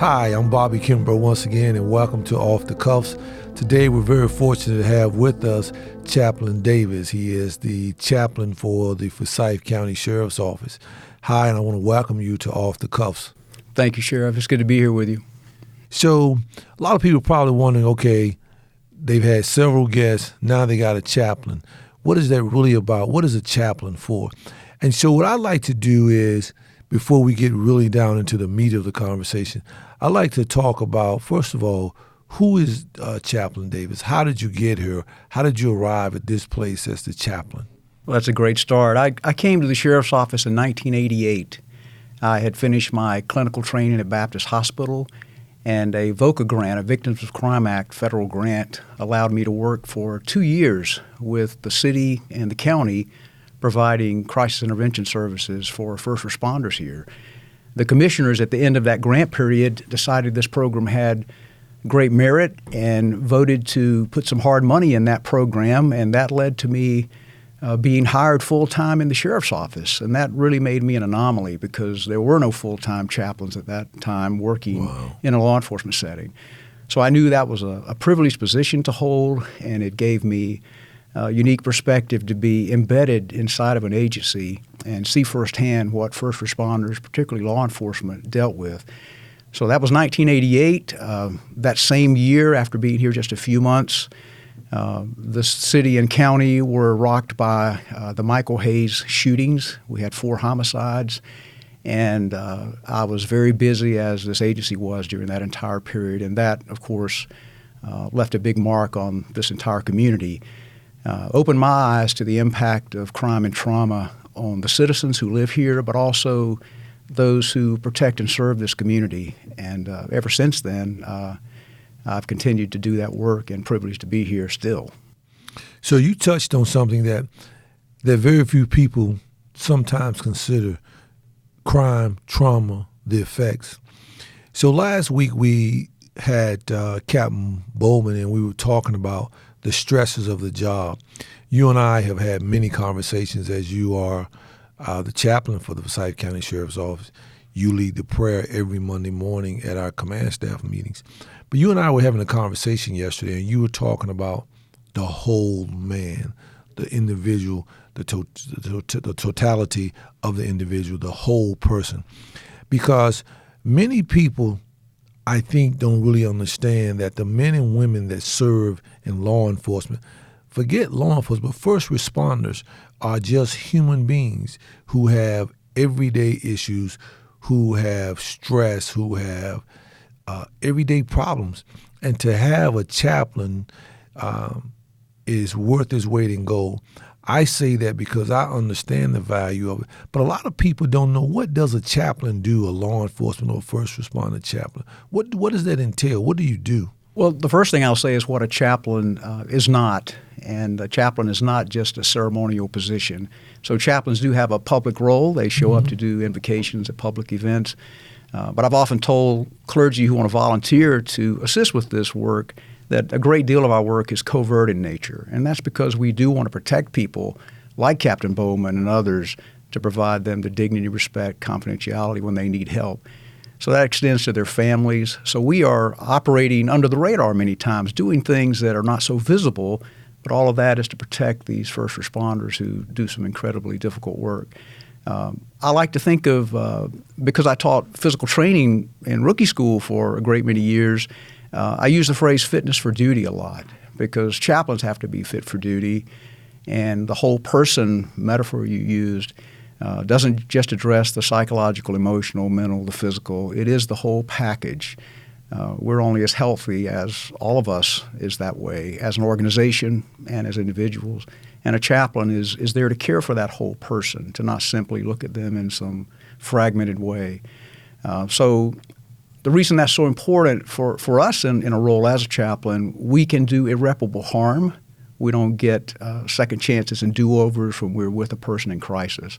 Hi, I'm Bobby Kimbrough once again, and welcome to Off the Cuffs. Today we're very fortunate to have with us Chaplain Davis. He is the chaplain for the Forsyth County Sheriff's Office. Hi, and I want to welcome you to Off the Cuffs. Thank you, Sheriff. It's good to be here with you. So a lot of people are probably wondering, okay, they've had several guests, now they got a chaplain. What is that really about? What is a chaplain for? And so what I like to do is, before we get really down into the meat of the conversation, I like to talk about, first of all, who is Chaplain Davis? How did you get here? How did you arrive at this place as the chaplain? Well, that's a great start. I came to the Sheriff's Office in 1988. I had finished my clinical training at Baptist Hospital, and a VOCA grant, a Victims of Crime Act federal grant, allowed me to work for 2 years with the city and the county providing crisis intervention services for first responders here. The commissioners at the end of that grant period decided this program had great merit and voted to put some hard money in that program, and that led to me being hired full-time in the Sheriff's Office. And that really made me an anomaly because there were no full-time chaplains at that time working in a law enforcement setting. So I knew that was a privileged position to hold, and it gave me a unique perspective to be embedded inside of an agency and see firsthand what first responders, particularly law enforcement, dealt with. So that was 1988. That same year, after being here just a few months, the city and county were rocked by the Michael Hayes shootings. We had 4 homicides, and I was very busy, as this agency was, during that entire period. And that, of course, left a big mark on this entire community. Opened my eyes to the impact of crime and trauma on the citizens who live here, but also those who protect and serve this community. And ever since then, I've continued to do that work and privileged to be here still. So you touched on something that very few people sometimes consider: crime, trauma, the effects. So last week we had Captain Bowman, and we were talking about the stresses of the job. You and I have had many conversations, as you are the chaplain for the Forsyth County Sheriff's Office. You lead the prayer every Monday morning at our command staff meetings. But you and I were having a conversation yesterday, and you were talking about the whole man, the individual, the totality of the individual, the whole person. Because many people, I think, don't really understand that the men and women that serve in law enforcement, forget law enforcement, but first responders are just human beings who have everyday issues, who have stress, who have everyday problems. And to have a chaplain is worth its weight in gold. I say that because I understand the value of it. But a lot of people don't know, what does a chaplain do, a law enforcement or first responder chaplain? What does that entail? What do you do? Well, the first thing I'll say is what a chaplain is not. And a chaplain is not just a ceremonial position. So chaplains do have a public role. They show up to do invocations at public events. But I've often told clergy who want to volunteer to assist with this work that a great deal of our work is covert in nature. And that's because we do want to protect people like Captain Bowman and others, to provide them the dignity, respect, confidentiality when they need help. So that extends to their families. So we are operating under the radar many times, doing things that are not so visible, but all of that is to protect these first responders who do some incredibly difficult work. I like to think of, because I taught physical training in rookie school for a great many years, I use the phrase fitness for duty a lot, because chaplains have to be fit for duty, and the whole person metaphor you used doesn't just address the psychological, emotional, mental, the physical. It is the whole package. We're only as healthy as all of us is that way, as an organization and as individuals. And a chaplain is there to care for that whole person, to not simply look at them in some fragmented way. So the reason that's so important for us in a role as a chaplain, we can do irreparable harm. We don't get second chances and do-overs when we're with a person in crisis.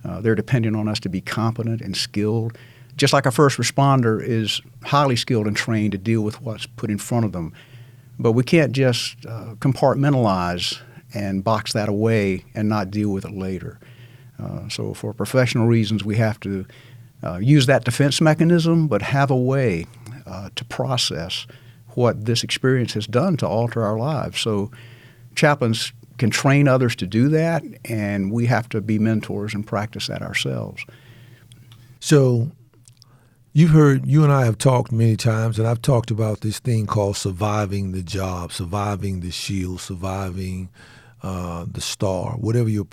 They're dependent on us to be competent and skilled, just like a first responder is highly skilled and trained to deal with what's put in front of them. But we can't just compartmentalize and box that away and not deal with it later. So for professional reasons, we have to use that defense mechanism, but have a way to process what this experience has done to alter our lives. So chaplains can train others to do that, and we have to be mentors and practice that ourselves. So you've heard, you and I have talked many times, and I've talked about this thing called surviving the job, surviving the shield, surviving the star, whatever your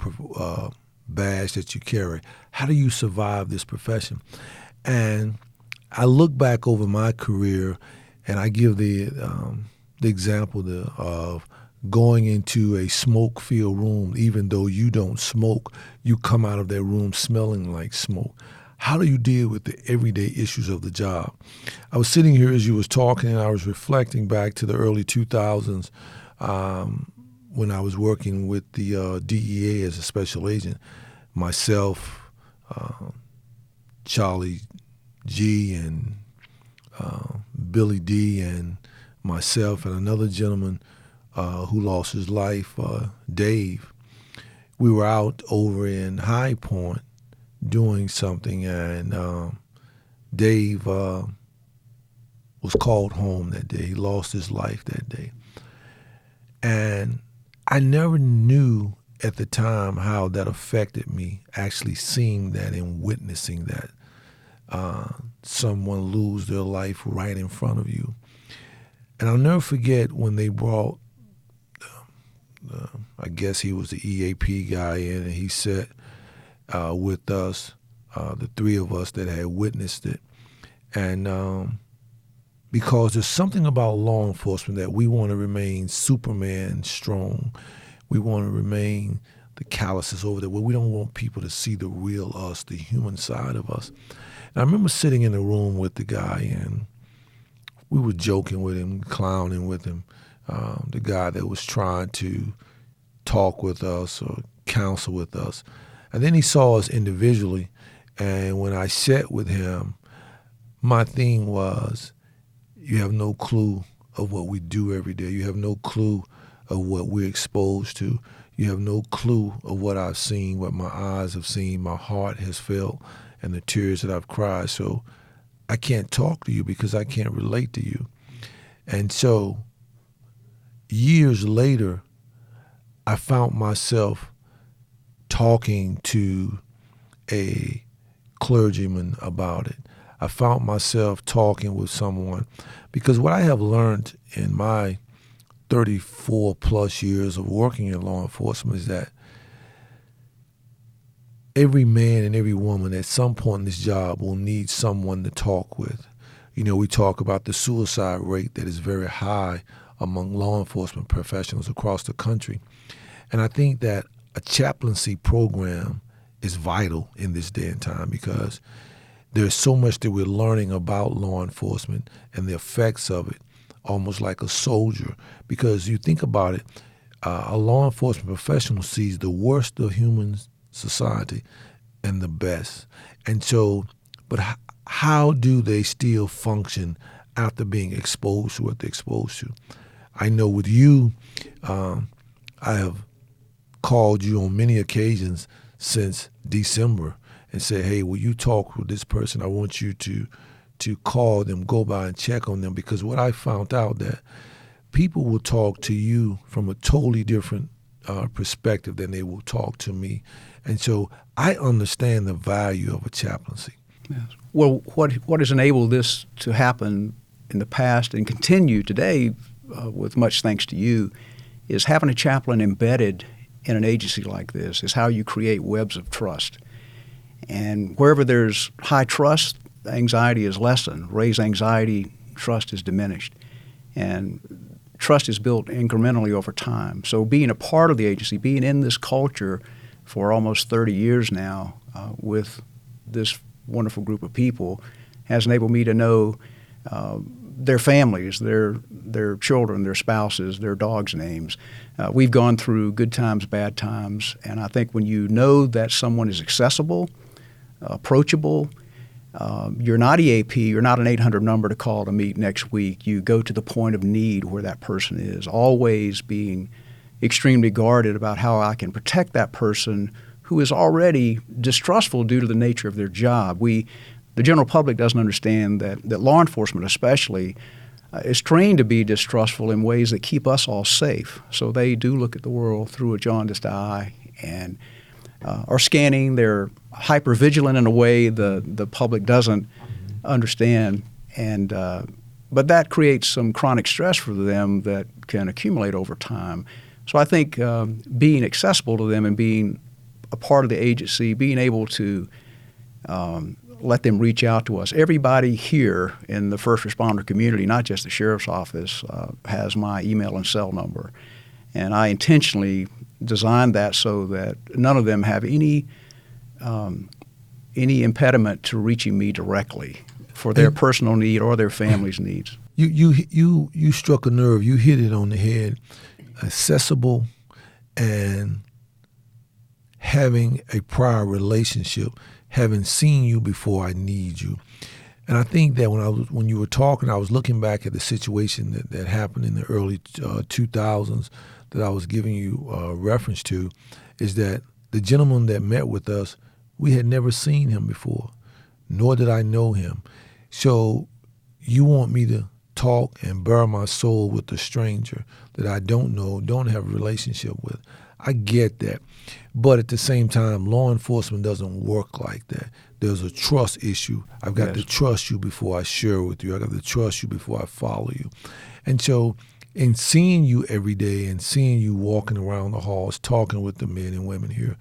badge that you carry. How do you survive this profession? And I look back over my career, and I give the example of going into a smoke-filled room. Even though you don't smoke, you come out of that room smelling like smoke. How do you deal with the everyday issues of the job? I was sitting here as you was talking, and I was reflecting back to the early 2000s when I was working with the DEA as a special agent. Myself, Charlie G, and Billy D, and myself, and another gentleman who lost his life, Dave. We were out over in High Point doing something, and Dave was called home that day. He lost his life that day. And I never knew at the time how that affected me, actually seeing that and witnessing that. Someone lose their life right in front of you. And I'll never forget when they brought, I guess he was the EAP guy in, and he sat with us, the three of us that had witnessed it. And because there's something about law enforcement that we want to remain Superman strong. We want to remain the calluses over there, where we don't want people to see the real us, the human side of us. And I remember sitting in the room with the guy, and we were joking with him, clowning with him, the guy that was trying to talk with us or counsel with us. And then he saw us individually, and when I sat with him, my thing was, you have no clue of what we do every day. You have no clue of what we're exposed to. You have no clue of what I've seen, what my eyes have seen, my heart has felt, and the tears that I've cried. So I can't talk to you because I can't relate to you. And so years later, I found myself talking to a clergyman about it. I found myself talking with someone, because what I have learned in my 34 plus years of working in law enforcement is that every man and every woman at some point in this job will need someone to talk with. You know, we talk about the suicide rate that is very high among law enforcement professionals across the country. And I think that a chaplaincy program is vital in this day and time, because there's so much that we're learning about law enforcement and the effects of it, almost like a soldier. Because you think about it, a law enforcement professional sees the worst of human society and the best. And so, but how do they still function after being exposed to what they're exposed to? I know with you, I have called you on many occasions since December and said, hey, will you talk with this person? I want you to call them, go by and check on them. Because what I found out that people will talk to you from a totally different perspective than they will talk to me. And so I understand the value of a chaplaincy. Yes. Well, what has enabled this to happen in the past and continue today, with much thanks to you, is having a chaplain embedded in an agency like this is how you create webs of trust. And wherever there's high trust, anxiety is lessened. Raise anxiety, trust is diminished. And trust is built incrementally over time. So being a part of the agency, being in this culture for almost 30 years now with this wonderful group of people has enabled me to know their families, their children, their spouses, their dogs' names. We've gone through good times, bad times, and I think when you know that someone is accessible, approachable, you're not EAP, you're not an 800 number to call to meet next week. You go to the point of need where that person is, always being extremely guarded about how I can protect that person who is already distrustful due to the nature of their job. the general public doesn't understand that law enforcement especially is trained to be distrustful in ways that keep us all safe. So they do look at the world through a jaundiced eye and are scanning. They're hypervigilant in a way the public doesn't understand. And but that creates some chronic stress for them that can accumulate over time. So I think being accessible to them and being a part of the agency, being able to let them reach out to us. Everybody here in the first responder community, not just the sheriff's office, has my email and cell number. And I intentionally designed that so that none of them have any impediment to reaching me directly for their personal need or their family's needs. You struck a nerve. You hit it on the head. Accessible and having a prior relationship, having seen you before I need you. And I think that when you were talking, I was looking back at the situation that happened in the early 2000s that I was giving you reference to, is that the gentleman that met with us, we had never seen him before, nor did I know him. So you want me to talk and bare my soul with a stranger that I don't know, don't have a relationship with. I get that. But at the same time, law enforcement doesn't work like that. There's a trust issue. I've got to trust you before I share with you. I've got to trust you before I follow you. And so in seeing you every day and seeing you walking around the halls, talking with the men and women here,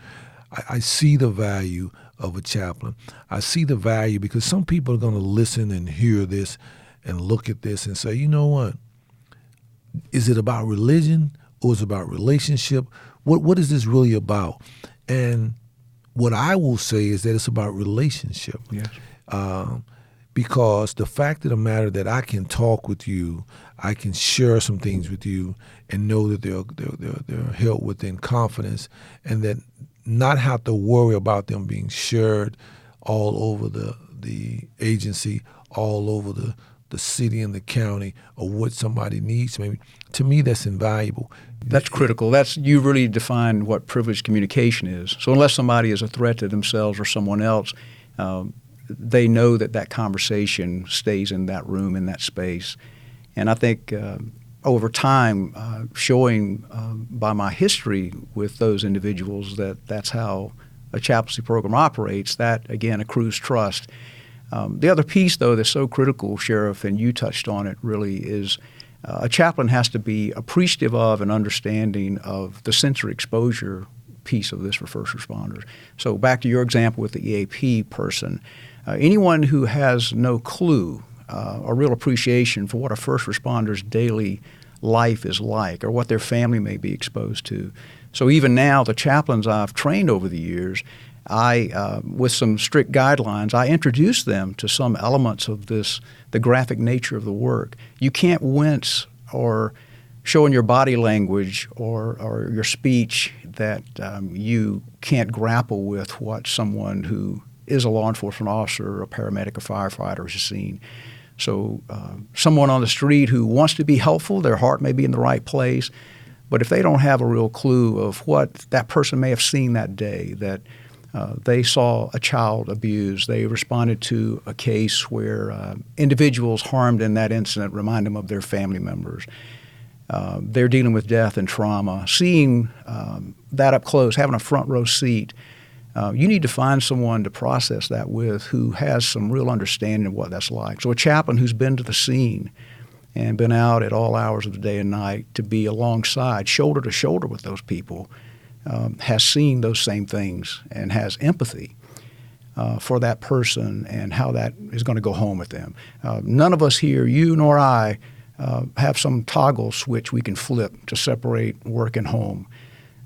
I see the value of a chaplain. I see the value because some people are going to listen and hear this and look at this and say, you know what? Is it about religion or is it about relationship? What is this really about? And what I will say is that it's about relationship. Yes. Because the fact of the matter that I can talk with you, I can share some things with you and know that they're held within confidence and that not have to worry about them being shared all over the agency, all over the city and the county, or what somebody needs. Maybe to me, that's invaluable. That's critical. You really define what privileged communication is. So unless somebody is a threat to themselves or someone else, they know that conversation stays in that room, in that space. And I think over time, showing by my history with those individuals that's how a chaplaincy program operates, that, again, accrues trust. The other piece, though, that's so critical, Sheriff, and you touched on it really, is a chaplain has to be appreciative of and understanding of the sensory exposure piece of this for first responders. So back to your example with the EAP person, anyone who has no clue or real appreciation for what a first responder's daily life is like or what their family may be exposed to. So even now, the chaplains I've trained over the years, with some strict guidelines, I introduce them to some elements of the graphic nature of the work. You can't wince or show in your body language or your speech that you can't grapple with what someone who is a law enforcement officer or a paramedic or firefighter has seen. So someone on the street who wants to be helpful, their heart may be in the right place, but if they don't have a real clue of what that person may have seen that day, that they saw a child abused, they responded to a case where individuals harmed in that incident remind them of their family members. They're dealing with death and trauma. Seeing that up close, having a front row seat, you need to find someone to process that with who has some real understanding of what that's like. So a chaplain who's been to the scene and been out at all hours of the day and night to be alongside, shoulder to shoulder with those people, has seen those same things and has empathy for that person and how that is going to go home with them. None of us here, you nor I, have some toggle switch we can flip to separate work and home.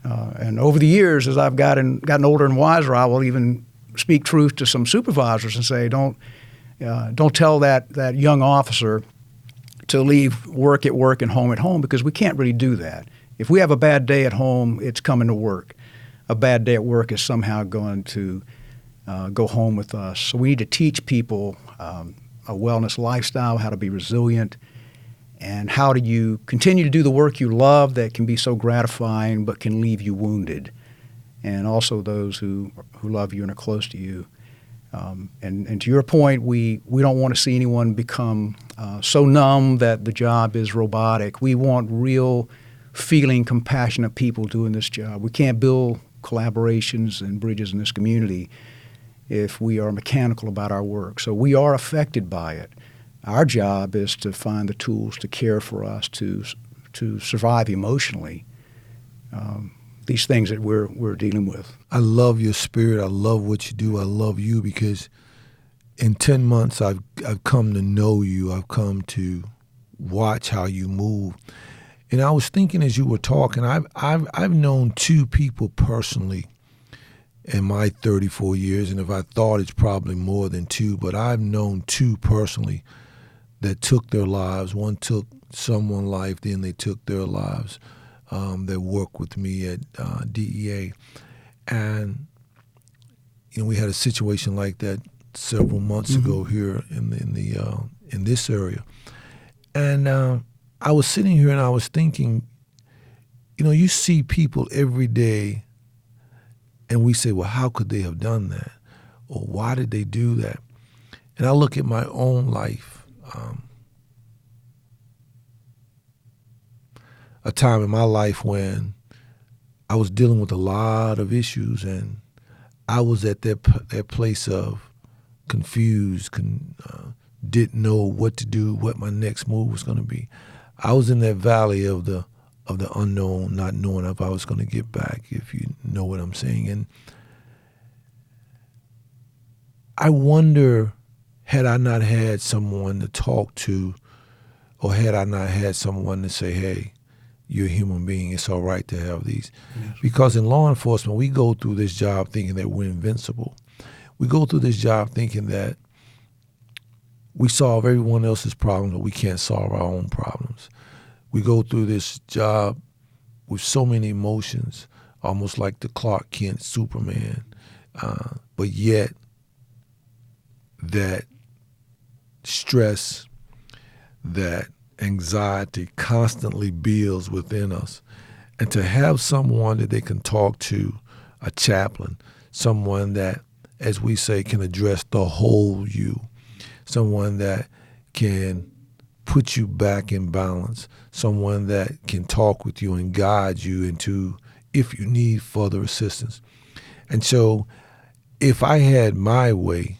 And over the years, as I've gotten older and wiser, I will even speak truth to some supervisors and say, don't tell that young officer to leave work at work and home at home, because we can't really do that. If we have a bad day at home, it's coming to work. A bad day at work is somehow going to go home with us. So we need to teach people a wellness lifestyle, how to be resilient, and how do you continue to do the work you love that can be so gratifying but can leave you wounded. And also those who love you and are close to you. And to your point, we don't want to see anyone become so numb that the job is robotic. We want real, feeling, compassionate people doing this job. We can't build collaborations and bridges in this community if we are mechanical about our work. So we are affected by it. Our job is to find the tools to care for us, to survive emotionally these things that we're dealing with. I love your spirit. I love what you do. I love you because in 10 months I've come to know you. I've come to watch how you move. And I was thinking as you were talking, I've known two people personally in my 34 years, and if I thought it's probably more than two, but I've known two personally that took their lives. One took someone's life, then they took their lives. That worked with me at DEA, and we had a situation like that several months ago here in this area, and I was sitting here and I was thinking, you see people every day, and we say, well, how could they have done that, or why did they do that? And I look at my own life. A time in my life when I was dealing with a lot of issues, and I was at that place of confused, didn't know what to do, what my next move was going to be. I was in that valley of the unknown, not knowing if I was going to get back, if you know what I'm saying. And I wonder, had I not had someone to talk to, or had I not had someone to say, hey, you're a human being, it's all right to have these. Yes. Because in law enforcement, we go through this job thinking that we're invincible. We go through this job thinking that we solve everyone else's problems, but we can't solve our own problems. We go through this job with so many emotions, almost like the Clark Kent Superman, but yet that stress, that anxiety constantly builds within us. And to have someone that they can talk to, a chaplain, someone that, as we say, can address the whole you, someone that can put you back in balance, someone that can talk with you and guide you into if you need further assistance. And so if I had my way,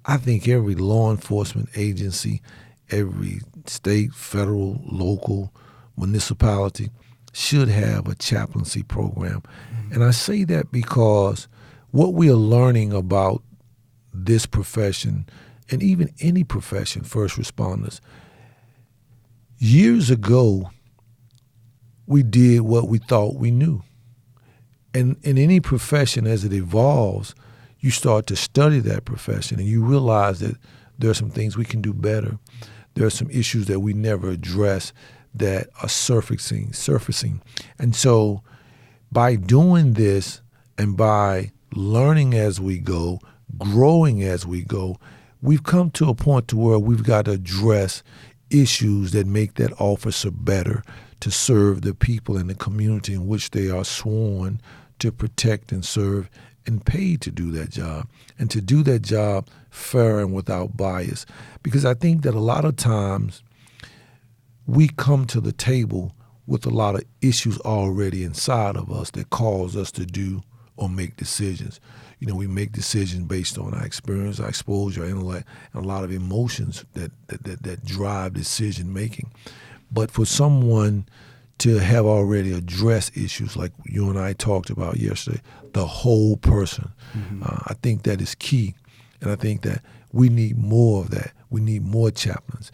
I think every law enforcement agency, every state, federal, local, municipality should have a chaplaincy program. Mm-hmm. And I say that because what we are learning about this profession, and even any profession, first responders, years ago, we did what we thought we knew. And in any profession, as it evolves, you start to study that profession and you realize that there are some things we can do better. There are some issues that we never address that are surfacing. And so by doing this and by learning as we go, growing as we go, we've come to a point to where we've got to address issues that make that officer better to serve the people in the community in which they are sworn to protect and serve and paid to do that job, and to do that job fair and without bias. Because I think that a lot of times we come to the table with a lot of issues already inside of us that cause us to do or make decisions. We make decisions based on our experience, our exposure, our intellect, and a lot of emotions that drive decision making. But for someone to have already addressed issues like you and I talked about yesterday, the whole person, I think that is key. And I think that we need more of that. We need more chaplains.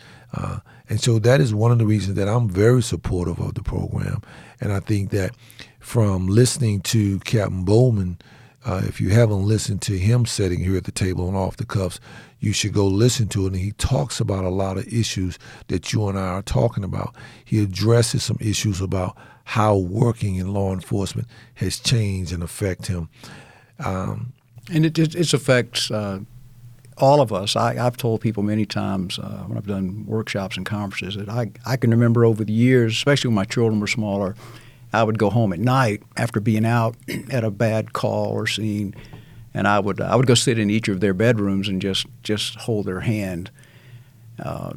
And so that is one of the reasons that I'm very supportive of the program. And I think that from listening to Captain Bowman, if you haven't listened to him sitting here at the table on Off the Cuffs, you should go listen to it. And he talks about a lot of issues that you and I are talking about. He addresses some issues about how working in law enforcement has changed and affect him. And it affects all of us. I've told people many times when I've done workshops and conferences that I can remember over the years, especially when my children were smaller, I would go home at night after being out at a bad call or scene, And I would go sit in each of their bedrooms and just hold their hand,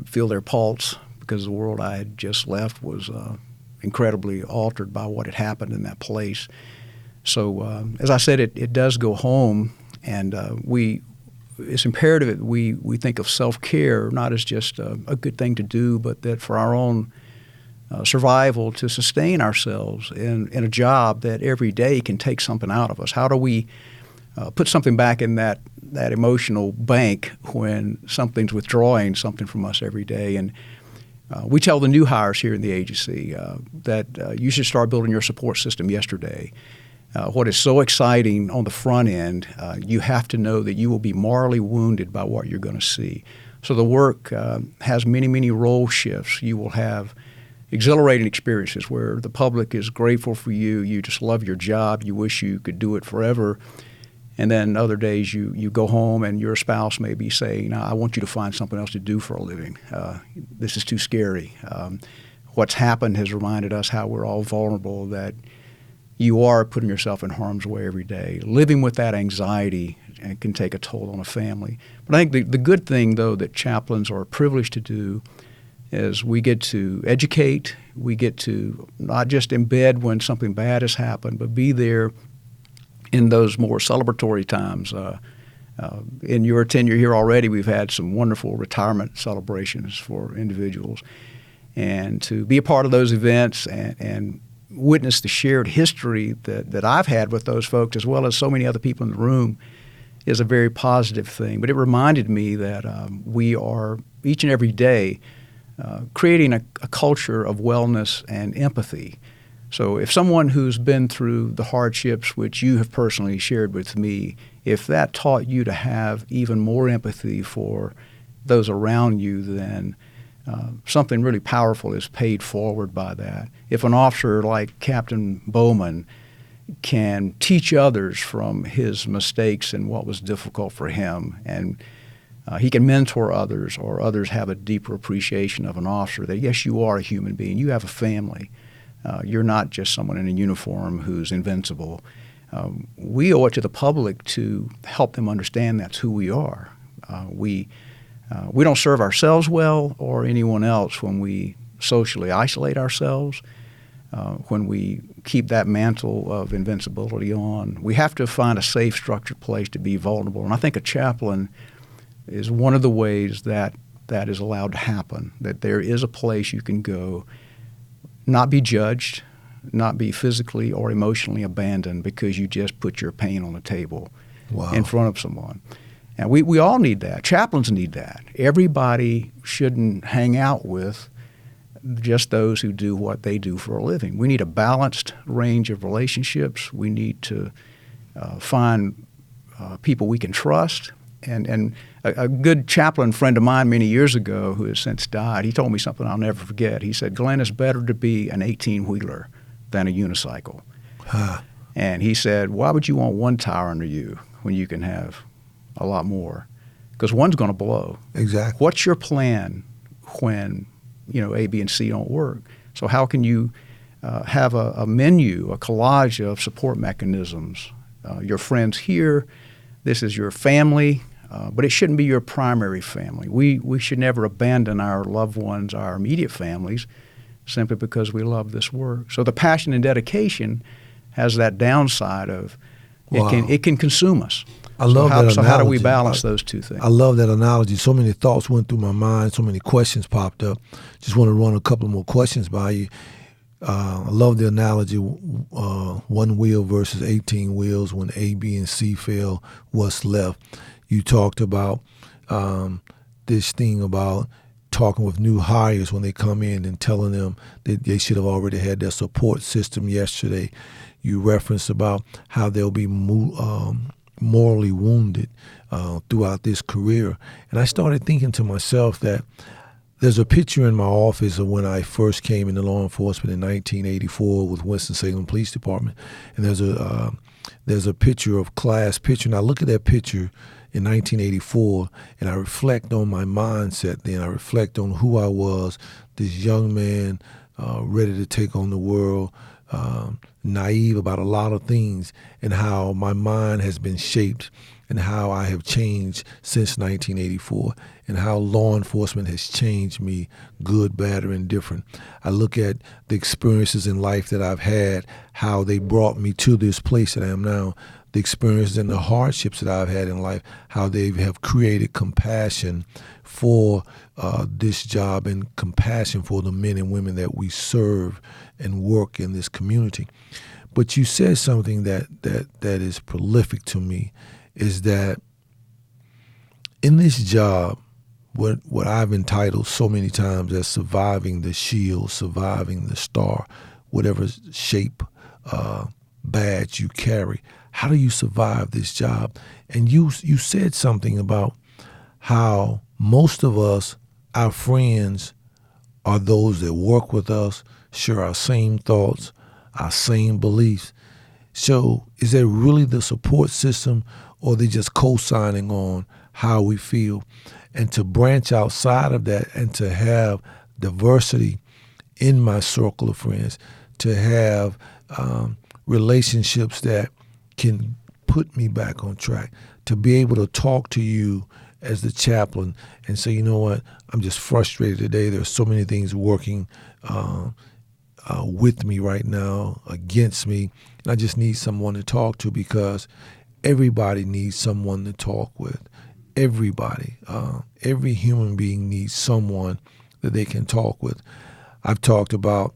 feel their pulse, because the world I had just left was incredibly altered by what had happened in that place. So as I said, it does go home, and it's imperative that we think of self-care not as just a good thing to do, but that for our own survival, to sustain ourselves in a job that every day can take something out of us. How do we put something back in that emotional bank when something's withdrawing something from us every day? And we tell the new hires here in the agency that you should start building your support system yesterday. What is so exciting on the front end, you have to know that you will be morally wounded by what you're going to see. So the work has many, many role shifts. You will have exhilarating experiences where the public is grateful for you. You just love your job. You wish you could do it forever. And then other days you go home and your spouse may be saying, I want you to find something else to do for a living. This is too scary. What's happened has reminded us how we're all vulnerable, that you are putting yourself in harm's way every day. Living with that anxiety can take a toll on a family. But I think the good thing, though, that chaplains are privileged to do is we get to educate. We get to not just embed when something bad has happened, but be there in those more celebratory times. In your tenure here already, we've had some wonderful retirement celebrations for individuals. And to be a part of those events and witness the shared history that I've had with those folks, as well as so many other people in the room, is a very positive thing. But it reminded me that we are each and every day creating a culture of wellness and empathy. So if someone who's been through the hardships which you have personally shared with me, if that taught you to have even more empathy for those around you, then something really powerful is paid forward by that. If an officer like Captain Bowman can teach others from his mistakes and what was difficult for him, and he can mentor others, or others have a deeper appreciation of an officer, that yes, you are a human being, you have a family. You're not just someone in a uniform who's invincible. We owe it to the public to help them understand that's who we are. We don't serve ourselves well or anyone else when we socially isolate ourselves, when we keep that mantle of invincibility on. We have to find a safe, structured place to be vulnerable. And I think a chaplain is one of the ways that is allowed to happen, that there is a place you can go, not be judged, not be physically or emotionally abandoned because you just put your pain on the table in front of someone. And we all need that. Chaplains need that. Everybody shouldn't hang out with just those who do what they do for a living. We need a balanced range of relationships. We need to find people we can trust. And a good chaplain friend of mine many years ago, who has since died, he told me something I'll never forget. He said, Glenn, it's better to be an 18-wheeler than a unicycle. And he said, why would you want one tire under you when you can have a lot more? Because one's going to blow. Exactly. What's your plan when, A, B, and C don't work? So how can you have a menu, a collage of support mechanisms? Your friends here, this is your family, but it shouldn't be your primary family. We should never abandon our loved ones, our immediate families, simply because we love this work. So the passion and dedication has that downside of it can consume us. I love that analogy. So how do we balance those two things? I love that analogy. So many thoughts went through my mind. So many questions popped up. Just want to run a couple more questions by you. I love the analogy, one wheel versus 18 wheels. When A, B, and C fail, what's left? You talked about this thing about talking with new hires when they come in and telling them that they should have already had their support system yesterday. You referenced about how they'll be morally wounded throughout this career. And I started thinking to myself that there's a picture in my office of when I first came into law enforcement in 1984 with Winston-Salem Police Department. And there's a picture of class picture. And I look at that picture in 1984, and I reflect on my mindset then. I reflect on who I was, this young man ready to take on the world, naive about a lot of things, and how my mind has been shaped, and how I have changed since 1984, and how law enforcement has changed me, good, bad, or indifferent. I look at the experiences in life that I've had, how they brought me to this place that I am now, the experiences and the hardships that I've had in life, how they have created compassion for this job and compassion for the men and women that we serve and work in this community. But you said something that is prolific to me, is that in this job, what I've entitled so many times as surviving the shield, surviving the star, whatever shape badge you carry, how do you survive this job? And you said something about how most of us, our friends, are those that work with us, share our same thoughts, our same beliefs. So is that really the support system, or are they just co-signing on how we feel? And to branch outside of that and to have diversity in my circle of friends, to have relationships that can put me back on track, to be able to talk to you as the chaplain and say, you know what, I'm just frustrated today. There's so many things working with me right now, against me, and I just need someone to talk to, because everybody needs someone to talk with. Everybody, every human being needs someone that they can talk with. I've talked about,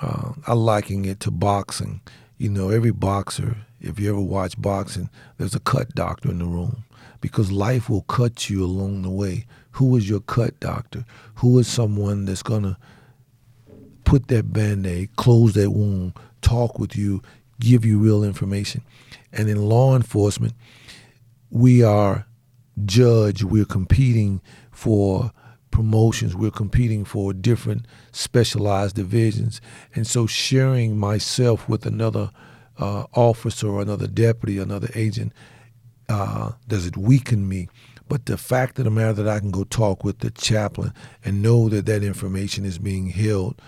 I liken it to boxing. You know, every boxer, if you ever watch boxing, there's a cut doctor in the room, because life will cut you along the way. Who is your cut doctor? Who is someone that's going to put that Band-Aid, close that wound, talk with you, give you real information? And in law enforcement, we are judged. We're competing for promotions. We're competing for different specialized divisions. And so sharing myself with another officer or another deputy, another agent, does it weaken me? But the fact of the matter that I can go talk with the chaplain and know that that information is being held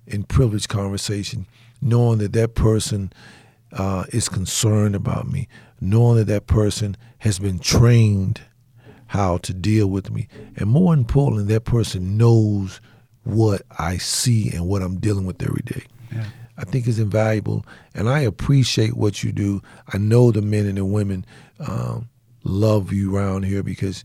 in privileged conversation, knowing that that person is concerned about me, knowing that that person has been trained how to deal with me, and more importantly, that person knows what I see and what I'm dealing with every day. Yeah. I think is invaluable, and I appreciate what you do. I know the men and the women love you around here, because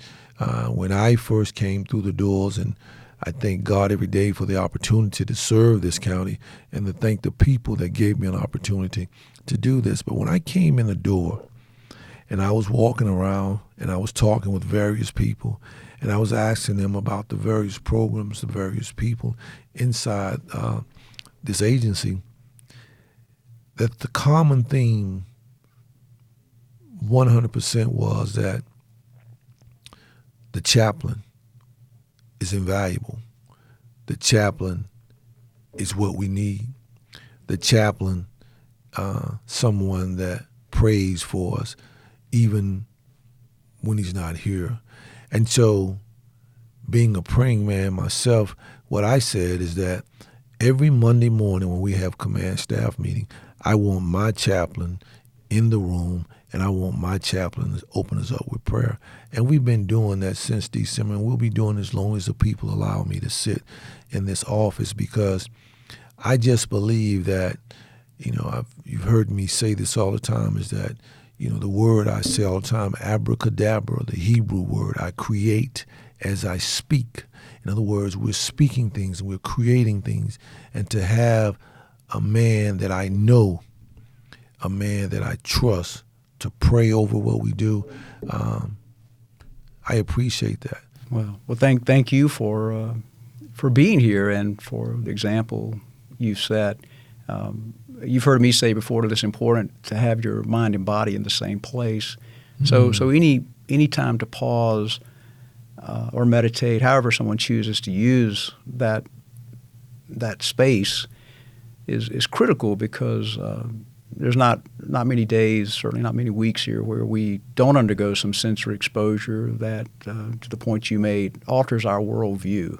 when I first came through the doors, and I thank God every day for the opportunity to serve this county and to thank the people that gave me an opportunity to do this. But when I came in the door and I was walking around and I was talking with various people and I was asking them about the various programs, the various people inside this agency, that the common theme 100% was that the chaplain is invaluable. The chaplain is what we need. The chaplain, someone that prays for us even when he's not here. And so, being a praying man myself, what I said is that every Monday morning when we have command staff meeting, I want my chaplain in the room, and I want my chaplain to open us up with prayer. And we've been doing that since December, and we'll be doing it as long as the people allow me to sit in this office, because I just believe that, you know, you've heard me say this all the time, is that, you know, the word I say all the time, abracadabra, the Hebrew word, I create as I speak. In other words, we're speaking things and we're creating things. And to have a man that I know, a man that I trust to pray over what we do, I appreciate that. Well, thank you for being here and for the example you've set. You've heard me say before that it's important to have your mind and body in the same place. Mm-hmm. So any time to pause or meditate, however someone chooses to use that space, is critical, because there's not many days, certainly not many weeks here, where we don't undergo some sensory exposure that, to the point you made, alters our worldview.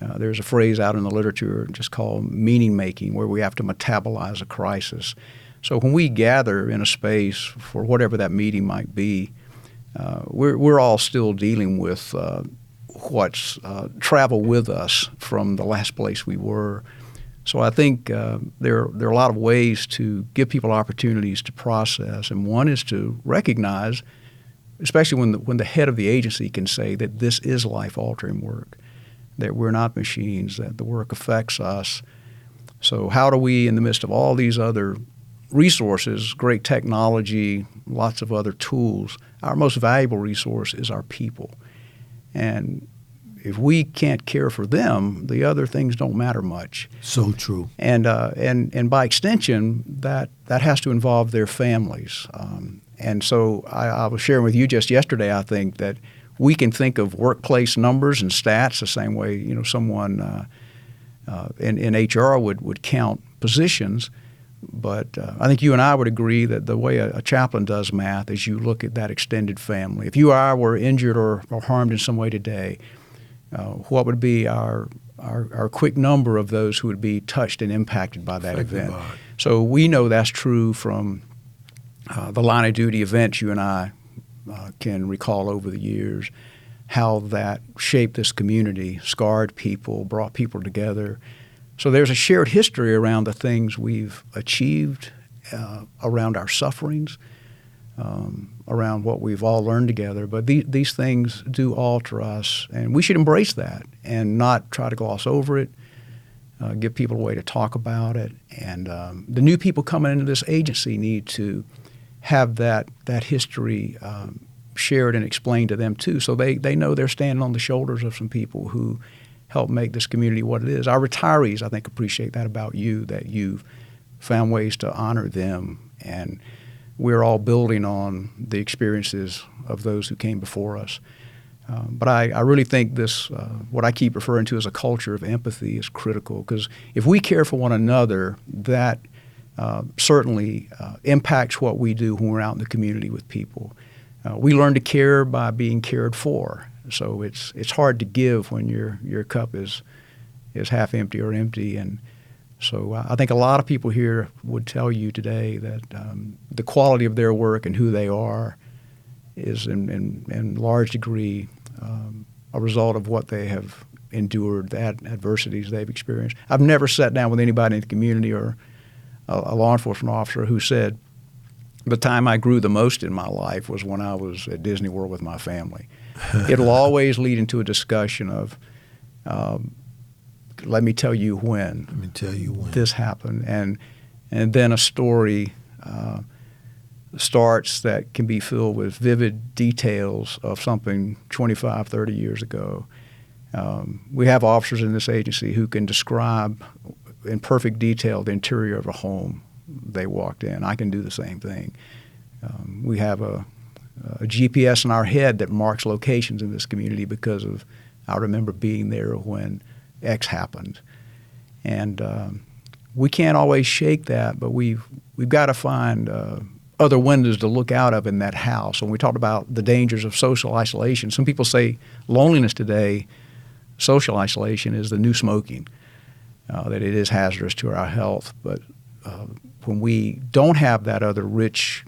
There's a phrase out in the literature just called meaning making, where we have to metabolize a crisis. So when we gather in a space for whatever that meeting might be, we're all still dealing with what's traveled with us from the last place we were. So I think there are a lot of ways to give people opportunities to process, and one is to recognize, especially when the head of the agency can say that this is life-altering work, that we're not machines, that the work affects us. So how do we, in the midst of all these other resources, great technology, lots of other tools, our most valuable resource is our people. And if we can't care for them, the other things don't matter much. So true. And by extension, that has to involve their families. And so I was sharing with you just yesterday, I think, that we can think of workplace numbers and stats the same way, someone in HR would count positions. But I think you and I would agree that the way a chaplain does math is you look at that extended family. If you or I were injured or harmed in some way today, what would be our quick number of those who would be touched and impacted by that event? So we know that's true from the line of duty events you and I can recall over the years, how that shaped this community, scarred people, brought people together. So there's a shared history around the things we've achieved, around our sufferings, around what we've all learned together. But these things do alter us, and we should embrace that and not try to gloss over it, give people a way to talk about it. And the new people coming into this agency need to have that history shared and explained to them too, so they know they're standing on the shoulders of some people who help make this community what it is. Our retirees, I think, appreciate that about you, that you've found ways to honor them, and we're all building on the experiences of those who came before us. But I really think this, what I keep referring to as a culture of empathy, is critical, because if we care for one another, that certainly impacts what we do when we're out in the community with people. We learn to care by being cared for. So it's hard to give when your cup is half empty or empty. And so I think a lot of people here would tell you today that the quality of their work and who they are is in large degree a result of what they have endured, the adversities they've experienced. I've never sat down with anybody in the community or a law enforcement officer who said, the time I grew the most in my life was when I was at Disney World with my family. It'll always lead into a discussion of, let me tell you when. Let me tell you when this happened. And then a story starts that can be filled with vivid details of something 25, 30 years ago. We have officers in this agency who can describe in perfect detail the interior of a home they walked in. I can do the same thing. We have a GPS in our head that marks locations in this community because of, I remember being there when X happened. And we can't always shake that, but we've got to find other windows to look out of in that house. When we talked about the dangers of social isolation, some people say loneliness today, social isolation is the new smoking, that it is hazardous to our health. But when we don't have that other rich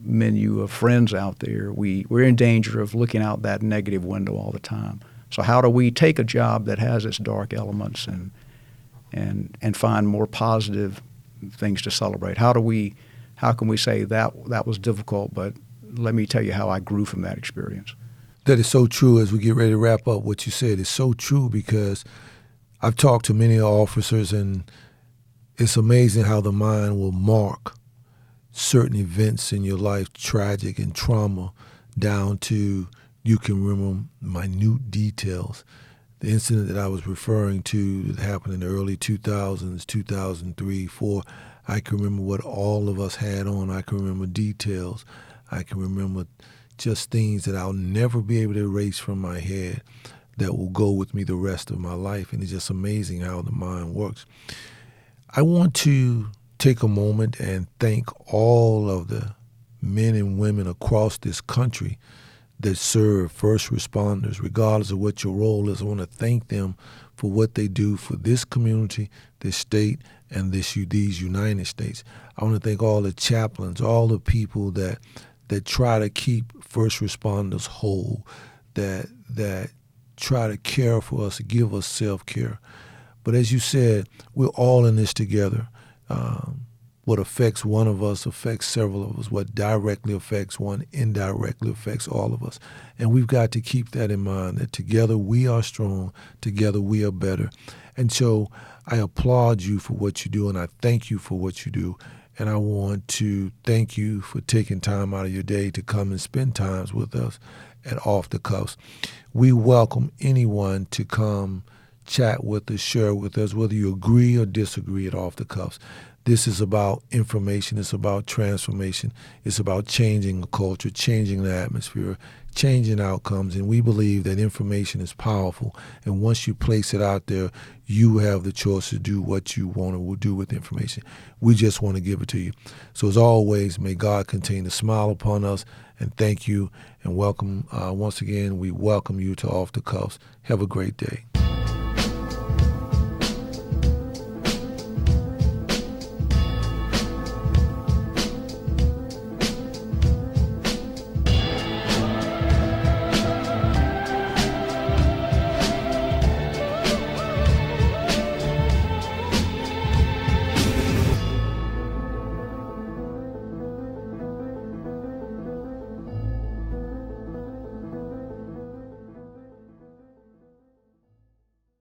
menu of friends out there, we're in danger of looking out that negative window all the time. So how do we take a job that has its dark elements and find more positive things to celebrate? How can we say that was difficult, but let me tell you how I grew from that experience? That is so true. As we get ready to wrap up, what you said is so true, because I've talked to many officers, and it's amazing how the mind will mark certain events in your life, tragic and trauma, down to you can remember minute details. The incident that I was referring to that happened in the early 2000s, 2003, 2004, I can remember what all of us had on. I can remember details. I can remember just things that I'll never be able to erase from my head that will go with me the rest of my life. And it's just amazing how the mind works. I want to take a moment and thank all of the men and women across this country that serve first responders, regardless of what your role is. I want to thank them for what they do for this community, this state, and these United States. I want to thank all the chaplains, all the people that try to keep first responders whole, that try to care for us, give us self-care. But as you said, we're all in this together. What affects one of us affects several of us. What directly affects one indirectly affects all of us. And we've got to keep that in mind, that together we are strong, together we are better. And so I applaud you for what you do, and I thank you for what you do. And I want to thank you for taking time out of your day to come and spend times with us at Off the Cuffs. We welcome anyone to come chat with us, share with us, whether you agree or disagree at Off the Cuffs. This is about information. It's about transformation. It's about changing a culture, changing the atmosphere, changing outcomes. And we believe that information is powerful. And once you place it out there, you have the choice to do what you want to do with information. We just want to give it to you. So as always, may God continue to smile upon us. And thank you and welcome. Once again, we welcome you to Off the Cuffs. Have a great day.